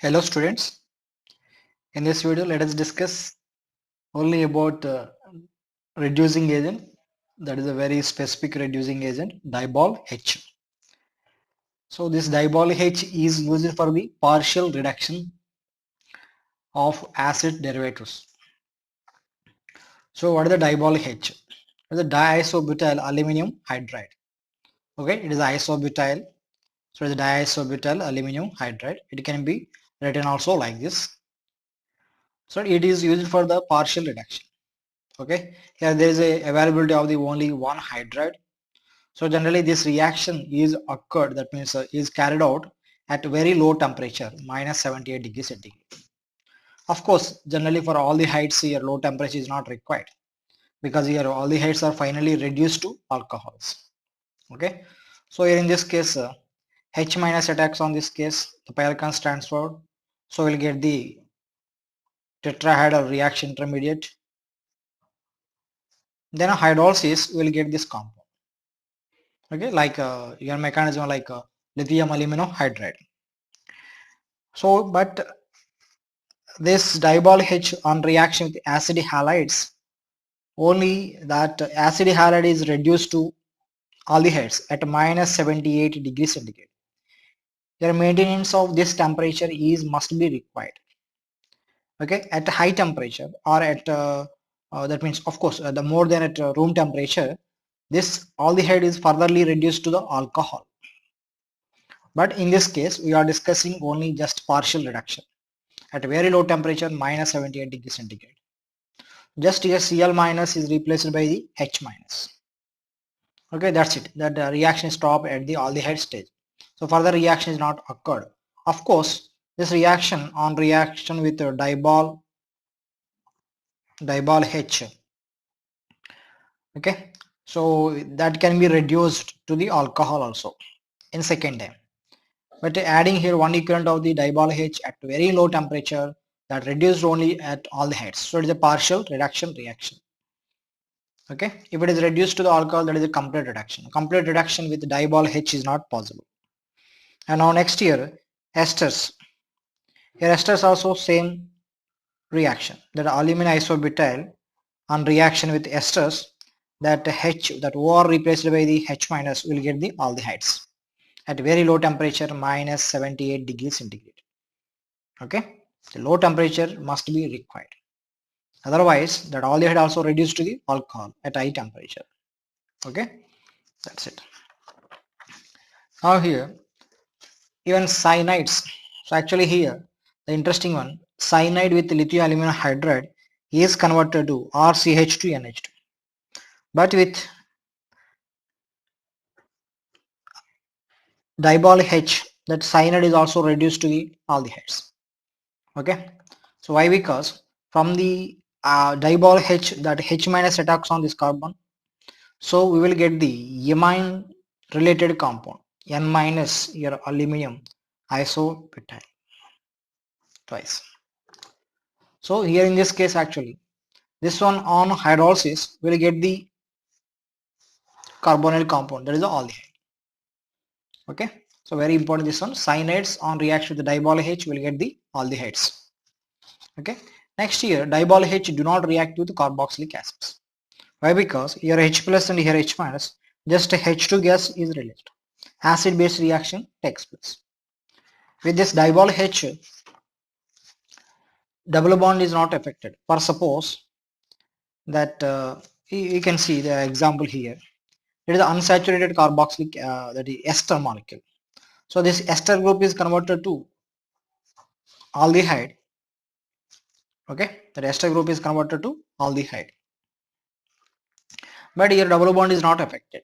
Hello students, in this video let us discuss only about reducing agent, that is a very specific reducing agent, diol H. So this diol H is used for the partial reduction of acid derivatives. So what is the diol H? It is a diisobutyl aluminum hydride. Okay, it is isobutyl, so it is diisobutyl aluminum hydride. It can be written also like this. So it is used for the partial reduction. Okay, here there is a availability of the only one hydride. So generally this reaction is occurred, that means is carried out at very low temperature, minus 78 degrees centigrade. Of course, generally for aldehydes here low temperature is not required, because here aldehydes are finally reduced to alcohols. Okay, so here in this case H minus attacks on this case, the pi electrons transferred, so we'll get the tetrahedral reaction intermediate. Then a hydrolysis will get this compound. Okay, like your mechanism like lithium aluminum hydride. So but this diol H on reaction with acid halides, only that acid halide is reduced to aldehydes at minus 78 degrees centigrade. The maintenance of this temperature is must be required. Okay, at high temperature or at that means of course the more than at room temperature, this aldehyde is furtherly reduced to the alcohol. But in this case we are discussing only just partial reduction at very low temperature, minus 78 degrees centigrade. Just here Cl minus is replaced by the H minus. Okay, that's it. That reaction stop at the aldehyde stage. So further reaction is not occurred. Of course, this reaction on reaction with diol H. Okay, so that can be reduced to the alcohol also in second time. But adding here one equivalent of the diol H at very low temperature, that reduced only at aldehydes. So it is a partial reduction reaction. Okay, if it is reduced to the alcohol, that is a complete reduction. Complete reduction with diol H is not possible. And now next here, esters. Here esters also same reaction. That aluminum isobutyl on reaction with esters, that H, that OR replaced by the H minus will get the aldehydes at very low temperature, minus 78 degrees centigrade. Okay, the low temperature must be required. Otherwise, that aldehyde also reduced to the alcohol at high temperature. Okay, that's it. Now here, even cyanides. So actually here, the interesting one, cyanide with lithium aluminum hydride is converted to RCH2NH2. But with diol H, that cyanide is also reduced to the aldehydes. Okay. So why? Because from the diol H, that H minus attacks on this carbon, so we will get the amine related compound N minus your aluminum isobutyl twice. So here in this case actually, this one on hydrolysis will get the carbonyl compound, that is the aldehyde. Okay, so very important this one, cyanides on reaction with the diol H will get the aldehydes. Okay, next here diol H do not react with carboxylic acids. Why? Because here H plus and here H minus, just H2 gas is released. Acid base reaction takes place. With this diol H, double bond is not affected. For suppose that you can see the example here. It is unsaturated carboxylic that is ester molecule. So this ester group is converted to aldehyde. Okay, that ester group is converted to aldehyde. But here double bond is not affected.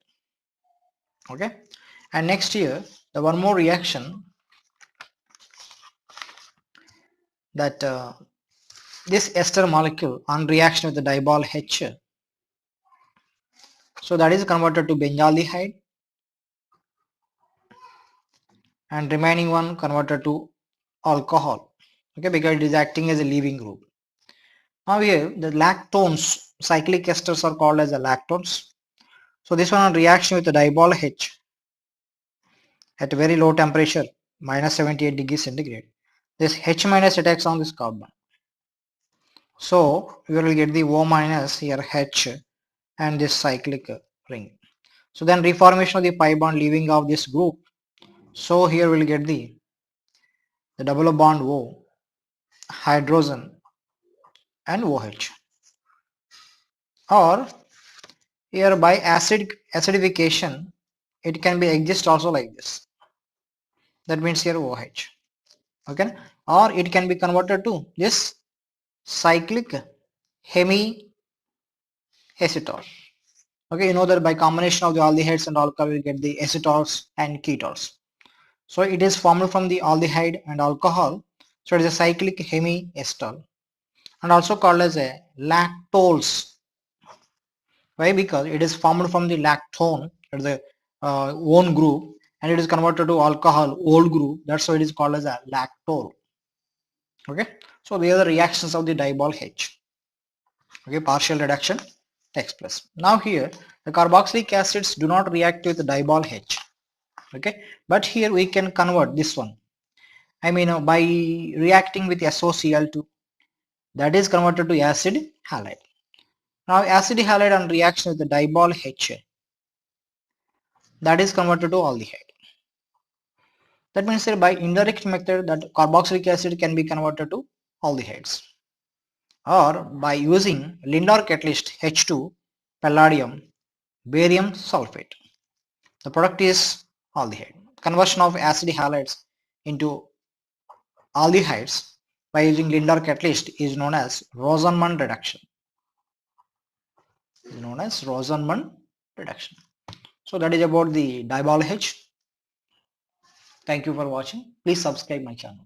Okay, and next here the one more reaction, that this ester molecule on reaction with the diol H, so that is converted to benzaldehyde, and remaining one converted to alcohol. Okay, because it is acting as a leaving group. Now here the lactones, cyclic esters are called as the lactones. So this one on reaction with the diol H at very low temperature, minus 78 degrees centigrade, this H minus attacks on this carbon. So we will get the O minus here H and this cyclic ring. So then reformation of the pi bond leaving off this group. So here we'll get the double bond O, hydrogen and OH. Or here by acidification it can be exist also like this. That means here OH. Okay, or it can be converted to this cyclic hemiacetal. Okay, you know that by combination of the aldehydes and alcohol we get the acetals and ketols. So it is formed from the aldehyde and alcohol. So it is a cyclic hemiacetal and also called as a lactols. Why? Because it is formed from the lactone, it is a one group, and it is converted to alcohol old group. That's why it is called as a lactol. Okay, so these are the reactions of the dibol H. Okay, partial reduction takes place. Now here the carboxylic acids do not react with dibol H. Okay, but here we can convert this one. I mean by reacting with SOCl2, that is converted to acid halide. Now acid halide on reaction with the dibol H, that is converted to aldehyde. That means that by indirect method that carboxylic acid can be converted to aldehydes. Or by using Lindor catalyst H2 palladium barium sulfate. The product is aldehyde. Conversion of acid halides into aldehydes by using Lindor catalyst is known as Rosenman reduction. So that is about the dibol H. Thank you for watching. Please subscribe my channel.